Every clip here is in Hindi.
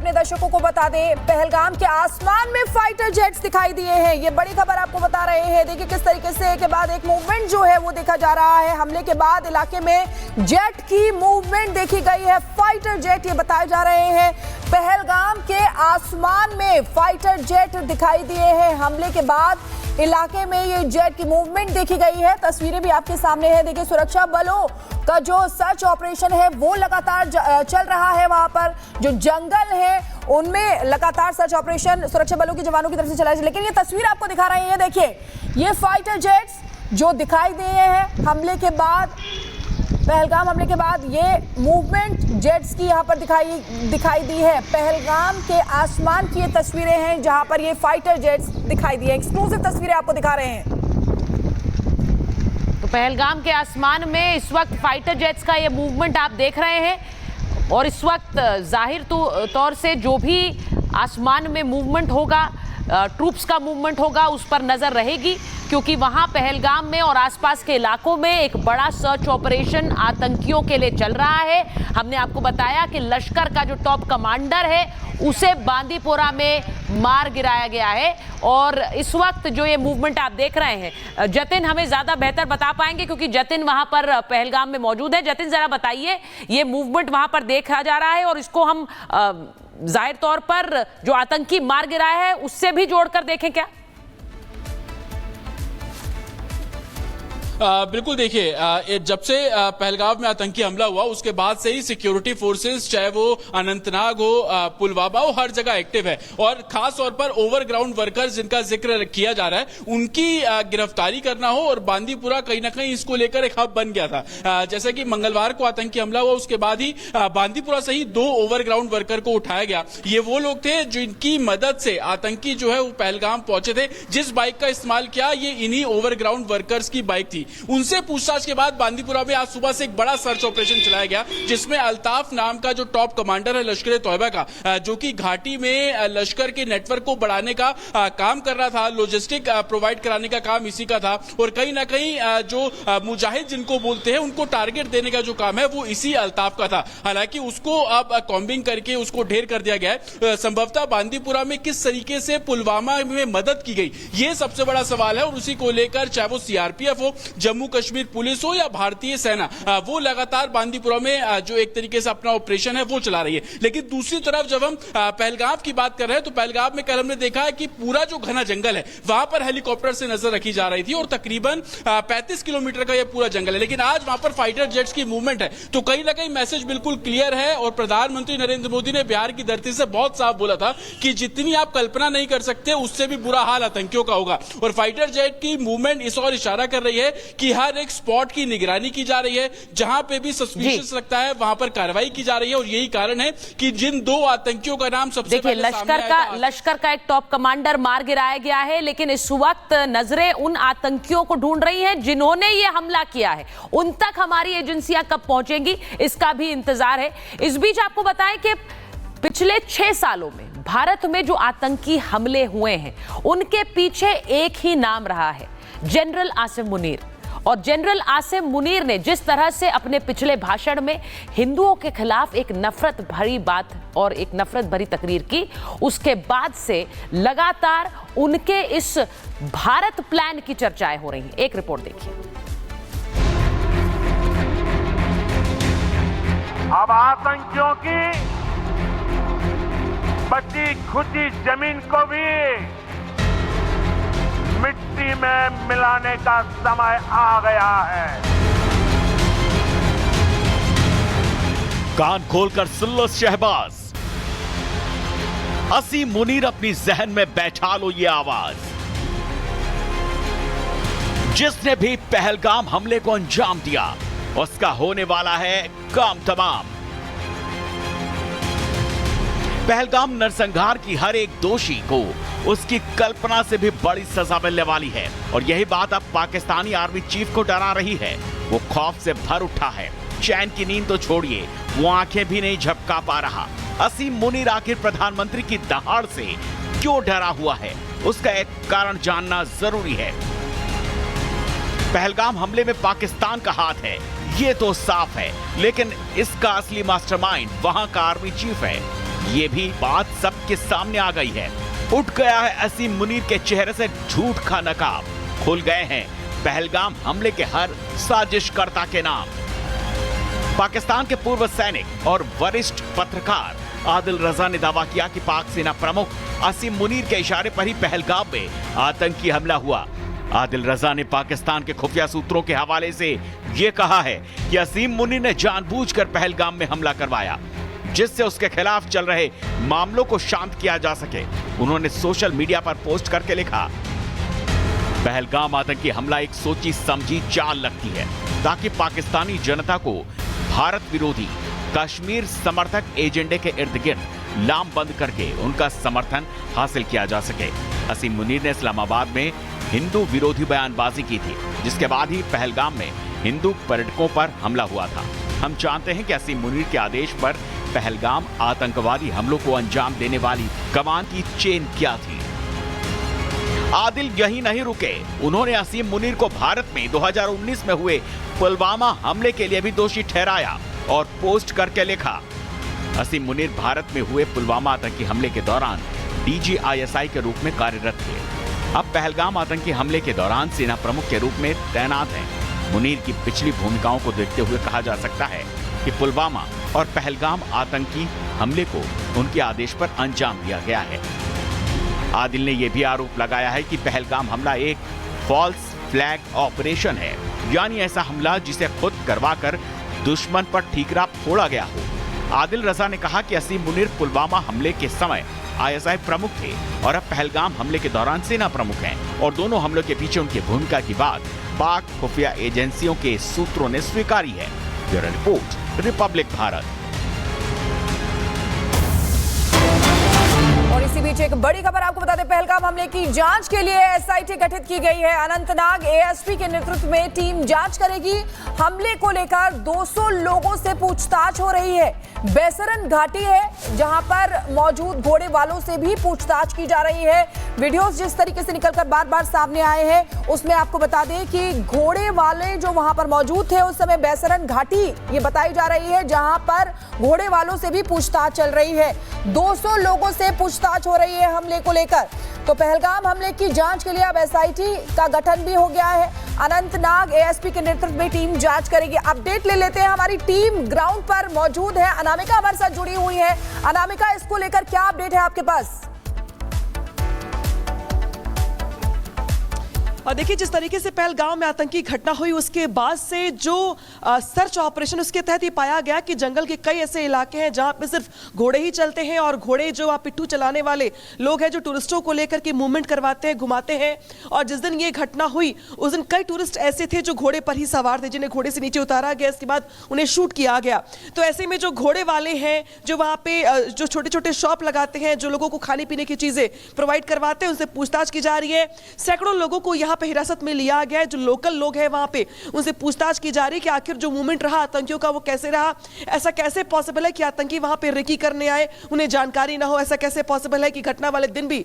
अपने दर्शकों को बता दें, पहलगाम के आसमान में फाइटर जेट्स दिखाई दिए हैं। ये बड़ी खबर आपको बता रहे हैं। देखिए किस तरीके से एक के बाद एक मूवमेंट जो है वो देखा जा रहा है। हमले के बाद इलाके में जेट की मूवमेंट देखी गई है। फाइटर जेट ये बताए जा रहे हैं, पहलगाम के आसमान में फाइटर जेट दिखाई दिए हैं। हमले के बाद इलाके में ये जेट की मूवमेंट देखी गई है। तस्वीरें भी आपके सामने है। देखिए सुरक्षा बलों का जो सर्च ऑपरेशन है वो लगातार चल रहा है। वहां पर जो जंगल है उनमें लगातार सर्च ऑपरेशन सुरक्षा बलों के जवानों की तरफ से चला है। लेकिन ये तस्वीर आपको दिखा रही है, देखिए ये फाइटर जेट्स जो दिखाई दिए हैं हमले के बाद, पहलगाम हमले के बाद ये मूवमेंट जेट्स की यहाँ पर दिखाई दी है। पहलगाम के आसमान की ये तस्वीरें हैं जहां पर ये फाइटर जेट्स दिखाई दी है। एक्सक्लूसिव तस्वीरें आपको दिखा रहे हैं। तो पहलगाम के आसमान में इस वक्त फाइटर जेट्स का ये मूवमेंट आप देख रहे हैं और इस वक्त जाहिर तौर से जो भी आसमान में मूवमेंट होगा, ट्रूप्स का मूवमेंट होगा, उस पर नजर रहेगी, क्योंकि वहां पहलगाम में और आसपास के इलाकों में एक बड़ा सर्च ऑपरेशन आतंकियों के लिए चल रहा है। हमने आपको बताया कि लश्कर का जो टॉप कमांडर है उसे बांदीपोरा में मार गिराया गया है और इस वक्त जो ये मूवमेंट आप देख रहे हैं, जतिन हमें ज्यादा बेहतर बता पाएंगे क्योंकि जतिन वहां पर पहलगाम में मौजूद है। जतिन जरा बताइए, ये मूवमेंट वहां पर देखा जा रहा है और इसको हम जाहिर तौर पर जो आतंकी मार गिराया है उससे भी जोड़कर देखें क्या? बिल्कुल, देखिए जब से पहलगाम में आतंकी हमला हुआ उसके बाद से ही सिक्योरिटी फोर्सेस, चाहे वो अनंतनाग हो, पुलवामा हो, हर जगह एक्टिव है और खास तौर पर ओवरग्राउंड वर्कर्स जिनका जिक्र किया जा रहा है उनकी गिरफ्तारी करना हो। और बांदीपुरा कहीं ना कहीं इसको लेकर एक हब बन गया था। जैसे कि मंगलवार को आतंकी हमला हुआ उसके बाद ही बांदीपुरा से ही 2 ओवरग्राउंड वर्कर को उठाया गया। ये वो लोग थे जिनकी मदद से आतंकी जो है वो पहलगाम पहुंचे थे। जिस बाइक का इस्तेमाल किया ये इन्हीं ओवरग्राउंड वर्कर्स की बाइक थी। उनसे पूछताछ के बाद बांदीपुरा में आज सुबह से एक बड़ा सर्च ऑपरेशन चलाया गया जिसमें अल्ताफ नाम का जो टॉप कमांडर है लश्कर तौयबा का, जो कि घाटी में लश्कर के नेटवर्क को बढ़ाने का काम कर रहा था, लॉजिस्टिक प्रोवाइड कराने का काम इसी का था और कहीं ना कहीं जो मुजाहिद जिनको बोलते हैं उनको टारगेट देने का जो काम है वो इसी अल्ताफ का था। हालांकि उसको अब कॉम्बिंग करके उसको ढेर कर दिया गया है। संभवतः बांदीपुरा में किस तरीके से पुलवामा में मदद की गई ये सबसे बड़ा सवाल है और उसी को लेकर चाहे वो सीआरपीएफ हो, जम्मू कश्मीर पुलिस हो या भारतीय सेना, वो लगातार बांदीपुरा में जो एक तरीके से अपना ऑपरेशन है वो चला रही है। लेकिन दूसरी तरफ जब हम पहलगाम की बात कर रहे हैं तो पहलगाम में कल हमने देखा है कि पूरा जो घना जंगल है वहां पर हेलीकॉप्टर से नजर रखी जा रही थी और तकरीबन 35 किलोमीटर का यह पूरा जंगल है। लेकिन आज वहां पर फाइटर जेट्स की मूवमेंट है तो कहीं ना कहीं मैसेज बिल्कुल क्लियर है और प्रधानमंत्री नरेंद्र मोदी ने बिहार की धरती से बहुत साफ बोला था कि जितनी आप कल्पना नहीं कर सकते उससे भी बुरा हाल आतंकियों का होगा। और फाइटर जेट की मूवमेंट इस और इशारा कर रही है कि हर एक स्पॉट की निगरानी की जा रही है, जहां पे भी सस्पिशियस लगता है वहां पर कार्रवाई की जा रही है और यही कारण है कि जिन 2 आतंकियों का नाम सबसे पहले लश्कर का एक टॉप कमांडर मार गिराया गया है। लेकिन इस वक्त नजरें उन आतंकियों को ढूंढ रही हैं जिन्होंने ये हमला किया है। उन तक हमारी एजेंसियां कब पहुंचेंगी इसका भी इंतजार है। इस बीच आपको बताएं कि पिछले 6 सालों में भारत में जो आतंकी हमले हुए हैं उनके पीछे एक ही नाम रहा है, जनरल आसिम मुनीर। और जनरल आसिम मुनीर ने जिस तरह से अपने पिछले भाषण में हिंदुओं के खिलाफ एक नफरत भरी बात और एक नफरत भरी तकरीर की, उसके बाद से लगातार उनके इस भारत प्लान की चर्चाएं हो रही हैं। एक रिपोर्ट देखिए। अब आतंकियों की बची खुची जमीन को भी मिट्टी में मिलाने का समय आ गया है। कान खोलकर सुन लो शहबाज, आसिम मुनीर अपनी जहन में बैठा लो ये आवाज। जिसने भी पहलगाम हमले को अंजाम दिया उसका होने वाला है काम तमाम। पहलगाम नरसंहार की हर एक दोषी को उसकी कल्पना से भी बड़ी सजा मिलने वाली है और यही बात अब पाकिस्तानी आर्मी चीफ को डरा रही है। वो खौफ से भर उठा है, चैन की नींद तो छोड़िए, वो आंखें भी नहीं झपका पा रहा। आसिम मुनीर आखिर प्रधानमंत्री की दहाड़ से क्यों डरा हुआ है, उसका एक कारण जानना जरूरी है। पहलगाम हमले में पाकिस्तान का हाथ है ये तो साफ है, लेकिन इसका असली मास्टरमाइंड वहां का आर्मी चीफ है। ये भी बात सबके सामने आ गई है। उठ गया है असीम मुनीर के चेहरे से झूठ का नकाब, खुल गए हैं पहलगाम हमले के हर साजिशकर्ता के नाम। पाकिस्तान के पूर्व सैनिक और वरिष्ठ पत्रकार आदिल रजा ने दावा किया कि पाक सेना प्रमुख असीम मुनीर के इशारे पर ही पहलगाम में आतंकी हमला हुआ। आदिल रजा ने पाकिस्तान के खुफिया सूत्रों के हवाले से यह कहा है कि असीम मुनीर ने जानबूझकर पहलगाम में हमला करवाया, जिससे उसके खिलाफ चल रहे मामलों को शांत किया जा सके। उन्होंने सोशल मीडिया पर पोस्ट करके लिखा, पहलगाम आतंकी हमला एक सोची समझी चाल लगती है ताकि पाकिस्तानी जनता को भारत विरोधी कश्मीर समर्थक एजेंडे के इर्द गिर्द लामबंद करके उनका समर्थन हासिल किया जा सके। असीम मुनीर ने इस्लामाबाद में हिंदू विरोधी बयानबाजी की थी, जिसके बाद ही पहलगाम में हिंदू पर्यटकों पर हमला हुआ था। हम जानते हैं कि असीम मुनीर के आदेश पर पहलगाम आतंकवादी हमलों को अंजाम देने वाली कमान की चेन क्या थी। आदिल यही नहीं रुके, उन्होंने असीम मुनीर को भारत में 2019 में हुए पुलवामा हमले के लिए भी दोषी ठहराया और पोस्ट करके लिखा, असीम मुनीर भारत में हुए पुलवामा आतंकी हमले के दौरान DGISI के रूप में कार्यरत थे। अब पहलगाम आतंकी हमले के दौरान सेना प्रमुख के रूप में तैनात हैं। मुनीर की पिछली भूमिकाओं को देखते हुए कहा जा सकता है कि पुलवामा और पहलगाम आतंकी हमले को उनके आदेश पर अंजाम दिया गया है। आदिल ने यह भी आरोप लगाया है कि पहलगाम हमला एक फॉल्स फ्लैग ऑपरेशन है, यानी ऐसा हमला जिसे खुद करवाकर दुश्मन पर ठीकरा फोड़ा गया हो। आदिल रजा ने कहा कि असीम मुनीर पुलवामा हमले के समय ISI प्रमुख थे और अब पहलगाम हमले के दौरान सेना प्रमुख हैं और दोनों हमलों के पीछे उनकी भूमिका की बात पाक खुफिया एजेंसियों के सूत्रों ने स्वीकारी है। Bureau report, Republic Bharat. और इसी बीच एक बड़ी खबर आपको बता दें, पहलगाम हमले की जांच के लिए SIT गठित की गई है। अनंतनाग ASP के नेतृत्व में टीम जांच करेगी। हमले को लेकर 200 लोगों से पूछताछ हो रही है। बेसरन घाटी है जहां पर मौजूद घोड़े वालों से भी पूछताछ की जा रही है। वीडियोस जिस तरीके से निकलकर बार बार सामने आए हैं उसमें आपको बता दें कि घोड़े वाले जो वहां पर मौजूद थे उस समय बेसरन घाटी ये बताई जा रही है जहां पर घोड़े वालों से भी पूछताछ चल रही है। 200 लोगों से पूछताछ हो रही है हमले को लेकर। तो पहलगाम हमले की जांच के लिए अब SIT का गठन भी हो गया है। अनंतनाग ASP के नेतृत्व में टीम जांच करेगी। अपडेट ले लेते हैं, हमारी टीम ग्राउंड पर मौजूद है, अनामिका हमारे साथ जुड़ी हुई है। अनामिका, इसको लेकर क्या अपडेट है आपके पास? और देखिए, जिस तरीके से पहलगाम में आतंकी घटना हुई उसके बाद से जो सर्च ऑपरेशन उसके तहत ये पाया गया कि जंगल के कई ऐसे इलाके हैं जहां पे सिर्फ घोड़े ही चलते हैं और घोड़े जो पिट्ठू चलाने वाले लोग हैं जो टूरिस्टों को लेकर के मूवमेंट करवाते हैं, घुमाते हैं। और जिस दिन ये घटना हुई उस दिन कई टूरिस्ट ऐसे थे जो घोड़े पर ही सवार थे, जिन्हें घोड़े से नीचे उतारा गया, इसके बाद उन्हें शूट किया गया। तो ऐसे में जो घोड़े वाले हैं जो वहाँ पे जो छोटे छोटे शॉप लगाते हैं, जो लोगों को खाने पीने की चीजें प्रोवाइड करवाते हैं, उनसे पूछताछ की जा रही है। सैकड़ों लोगों को यहाँ पे हिरासत में लिया गया है। जो लोकल लोग हैं वहां पे उनसे पूछताछ की जा रही है कि आखिर जो मूवमेंट रहा आतंकियों का वो कैसे रहा। ऐसा कैसे पॉसिबल है कि आतंकी वहां पे रेकी करने आए, उन्हें जानकारी ना हो। ऐसा कैसे पॉसिबल है कि घटना वाले दिन भी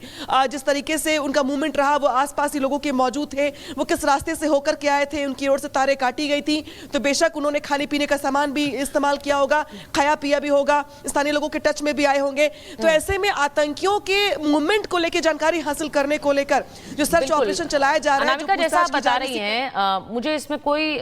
जिस तरीके से उनका मूवमेंट रहा वो आसपास ही लोगों के मौजूद थे, वो किस रास्ते से होकर के आए थे, उनकी ओर से तारें काटी गई थी। तो बेशक उन्होंने खाने पीने का सामान भी इस्तेमाल किया होगा, खाया पिया भी होगा, स्थानीय लोगों के टच में भी आए होंगे। तो ऐसे में आतंकियों के मूवमेंट को लेकर जानकारी हासिल करने को लेकर जो सर्च ऑपरेशन चलाया जा रहा है, जैसा आप बता रही हैं, मुझे इसमें कोई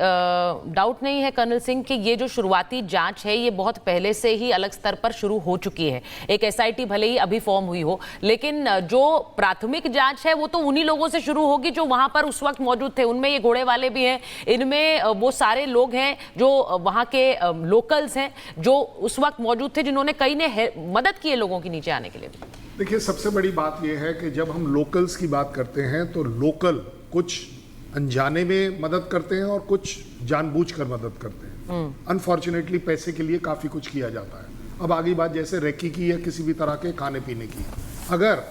डाउट नहीं है कर्नल सिंह कि ये जो शुरुआती जांच है ये बहुत पहले से ही अलग स्तर पर शुरू हो चुकी है। एक SIT भले ही अभी फॉर्म हुई हो, लेकिन जो प्राथमिक जांच है वो तो उन्हीं लोगों से शुरू होगी जो वहां पर उस वक्त मौजूद थे। उनमें ये घोड़े वाले भी हैं, इनमें वो सारे लोग हैं जो वहां के लोकल्स हैं जो उस वक्त मौजूद थे, जिन्होंने कई ने मदद की है लोगों के नीचे आने के लिए। देखिए, सबसे बड़ी बात यह है कि जब हम लोकल्स की बात करते हैं तो लोकल कुछ अनजाने में मदद करते हैं और कुछ जानबूझकर मदद करते हैं। अनफॉर्चुनेटली पैसे के लिए काफ़ी कुछ किया जाता है। अब आगे बात जैसे रेकी की या किसी भी तरह के खाने पीने की, अगर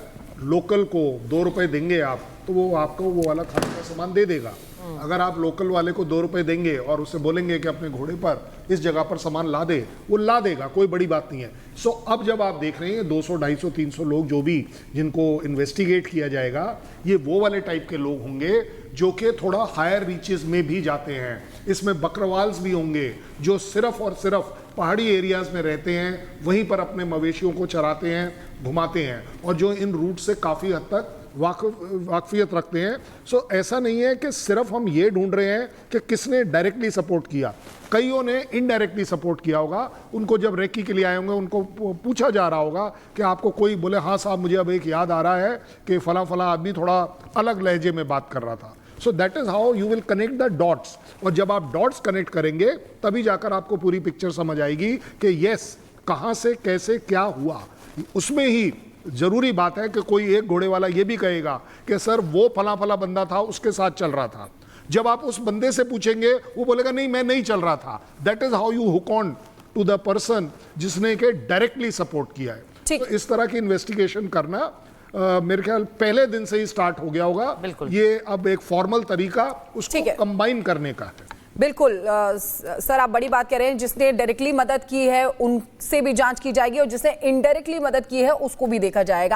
लोकल को 2 रुपए देंगे आप तो वो आपको वो वाला खाने का सामान दे देगा। अगर आप लोकल वाले को 2 रुपए देंगे और उससे बोलेंगे कि अपने घोड़े पर इस जगह पर सामान ला दे, वो ला देगा, कोई बड़ी बात नहीं है। सो अब जब आप देख रहे हैं 200, 250, 300 लोग जो भी जिनको इन्वेस्टिगेट किया जाएगा, ये वो वाले टाइप के लोग होंगे जो कि थोड़ा हायर रीचेस में भी जाते हैं। इसमें बकरवाल्स भी होंगे जो सिर्फ और सिर्फ पहाड़ी एरियाज में रहते हैं, वहीं पर अपने मवेशियों को चराते हैं, घुमाते हैं, और जो इन रूट से काफ़ी हद तक वाकफियत रखते हैं। सो ऐसा नहीं है कि सिर्फ हम ये ढूंढ रहे हैं कि किसने डायरेक्टली सपोर्ट किया, कईयों ने इनडायरेक्टली सपोर्ट किया होगा। उनको जब रेकी के लिए आए होंगे, उनको पूछा जा रहा होगा कि आपको कोई बोले हाँ साहब मुझे अब एक याद आ रहा है कि फला फला आदमी थोड़ा अलग लहजे में बात कर रहा था। So that is how you will connect the dots, और जब आप डॉट्स कनेक्ट करेंगे तभी जाकर आपको पूरी पिक्चर समझ आएगी कि यस कहाँ से कैसे क्या हुआ। उसमें ही जरूरी बात है कि कोई एक घोड़े वाला ये भी कहेगा कि सर वो फला फला बंदा था उसके साथ चल रहा था। जब आप उस बंदे से पूछेंगे वो बोलेगा नहीं मैं नहीं चल रहा था। That is how you hook on to the person जिसने के डायरेक्टली सपोर्ट किया है। तो इस तरह की इन्वेस्टिगेशन करना मेरे ख्याल पहले दिन से ही स्टार्ट हो गया होगा। बिल्कुल। ये अब एक फॉर्मल तरीका उसको कंबाइन करने का है। बिल्कुल सर, आप बड़ी बात कह रहे हैं। जिसने डायरेक्टली मदद की है उनसे भी जांच की जाएगी और जिसने इनडायरेक्टली मदद की है उसको भी देखा जाएगा।